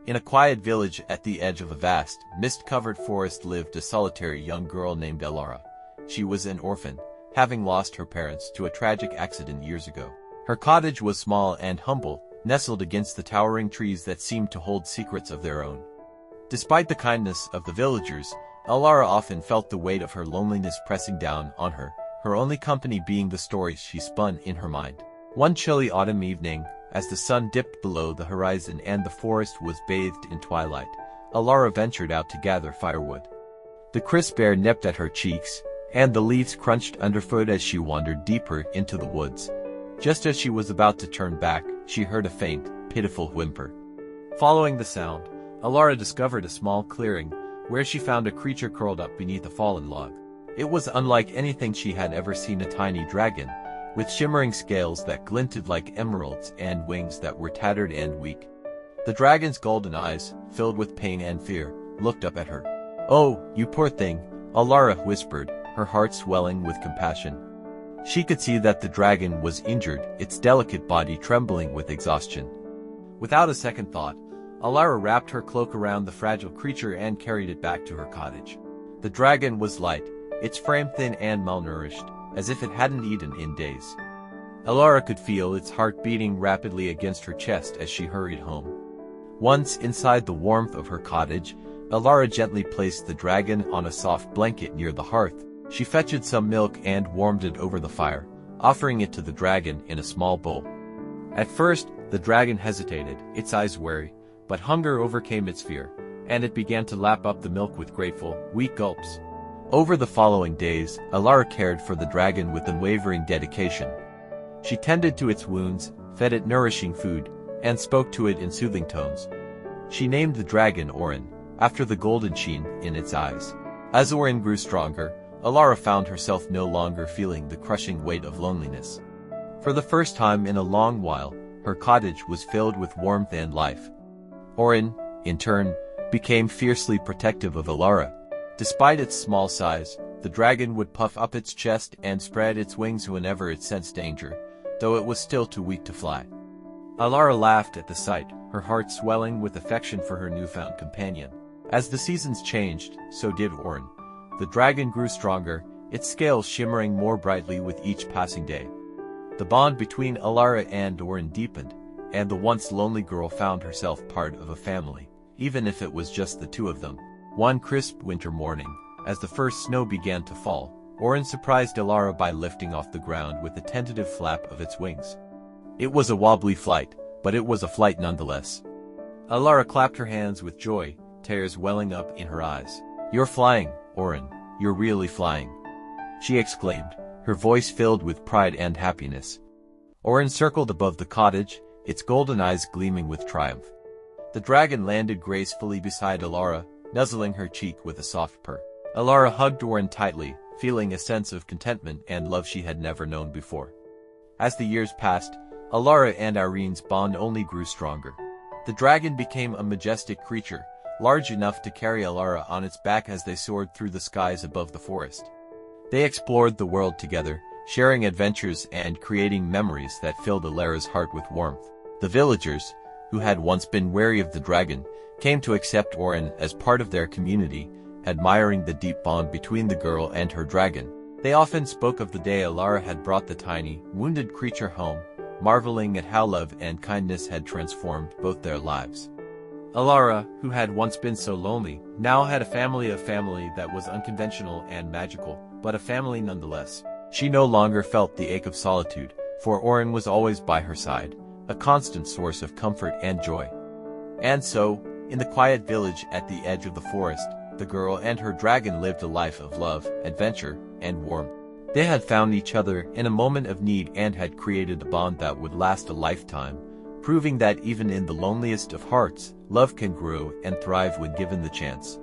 In a quiet village at the edge of a vast, mist-covered forest lived a solitary young girl named Elara. She was an orphan, having lost her parents to a tragic accident years ago. Her cottage was small and humble, nestled against the towering trees that seemed to hold secrets of their own. Despite the kindness of the villagers, Elara often felt the weight of her loneliness pressing down on her, her only company being the stories she spun in her mind. One chilly autumn evening, as the sun dipped below the horizon and the forest was bathed in twilight, Elara ventured out to gather firewood. The crisp air nipped at her cheeks, and the leaves crunched underfoot as she wandered deeper into the woods. Just as she was about to turn back, she heard a faint, pitiful whimper. Following the sound, Elara discovered a small clearing, where she found a creature curled up beneath a fallen log. It was unlike anything she had ever seen: a tiny dragon, with shimmering scales that glinted like emeralds and wings that were tattered and weak. The dragon's golden eyes, filled with pain and fear, looked up at her. "Oh, you poor thing," Elara whispered, her heart swelling with compassion. She could see that the dragon was injured, its delicate body trembling with exhaustion. Without a second thought, Elara wrapped her cloak around the fragile creature and carried it back to her cottage. The dragon was light, its frame thin and malnourished, as if it hadn't eaten in days. Elara could feel its heart beating rapidly against her chest as she hurried home. Once inside the warmth of her cottage, Elara gently placed the dragon on a soft blanket near the hearth. She fetched some milk and warmed it over the fire, offering it to the dragon in a small bowl. At first, the dragon hesitated, its eyes wary, but hunger overcame its fear, and it began to lap up the milk with grateful, weak gulps. Over the following days, Elara cared for the dragon with unwavering dedication. She tended to its wounds, fed it nourishing food, and spoke to it in soothing tones. She named the dragon Orin, after the golden sheen in its eyes. As Orin grew stronger, Elara found herself no longer feeling the crushing weight of loneliness. For the first time in a long while, her cottage was filled with warmth and life. Orin, in turn, became fiercely protective of Elara. Despite its small size, the dragon would puff up its chest and spread its wings whenever it sensed danger, though it was still too weak to fly. Elara laughed at the sight, her heart swelling with affection for her newfound companion. As the seasons changed, so did Orin. The dragon grew stronger, its scales shimmering more brightly with each passing day. The bond between Elara and Orin deepened, and the once lonely girl found herself part of a family, even if it was just the two of them. One crisp winter morning, as the first snow began to fall, Orin surprised Elara by lifting off the ground with a tentative flap of its wings. It was a wobbly flight, but it was a flight nonetheless. Elara clapped her hands with joy, tears welling up in her eyes. "You're flying, Orin, you're really flying," she exclaimed, her voice filled with pride and happiness. Orin circled above the cottage, its golden eyes gleaming with triumph. The dragon landed gracefully beside Elara, nuzzling her cheek with a soft purr. Elara hugged Orin tightly, feeling a sense of contentment and love she had never known before. As the years passed, Elara and Orin's bond only grew stronger. The dragon became a majestic creature, large enough to carry Elara on its back as they soared through the skies above the forest. They explored the world together, sharing adventures and creating memories that filled Elara's heart with warmth. The villagers, who had once been wary of the dragon, came to accept Orin as part of their community, admiring the deep bond between the girl and her dragon. They often spoke of the day Elara had brought the tiny, wounded creature home, marveling at how love and kindness had transformed both their lives. Elara, who had once been so lonely, now had a family that was unconventional and magical, but a family nonetheless. She no longer felt the ache of solitude, for Orin was always by her side, a constant source of comfort and joy. And so, in the quiet village at the edge of the forest, the girl and her dragon lived a life of love, adventure, and warmth. They had found each other in a moment of need and had created a bond that would last a lifetime, proving that even in the loneliest of hearts, love can grow and thrive when given the chance.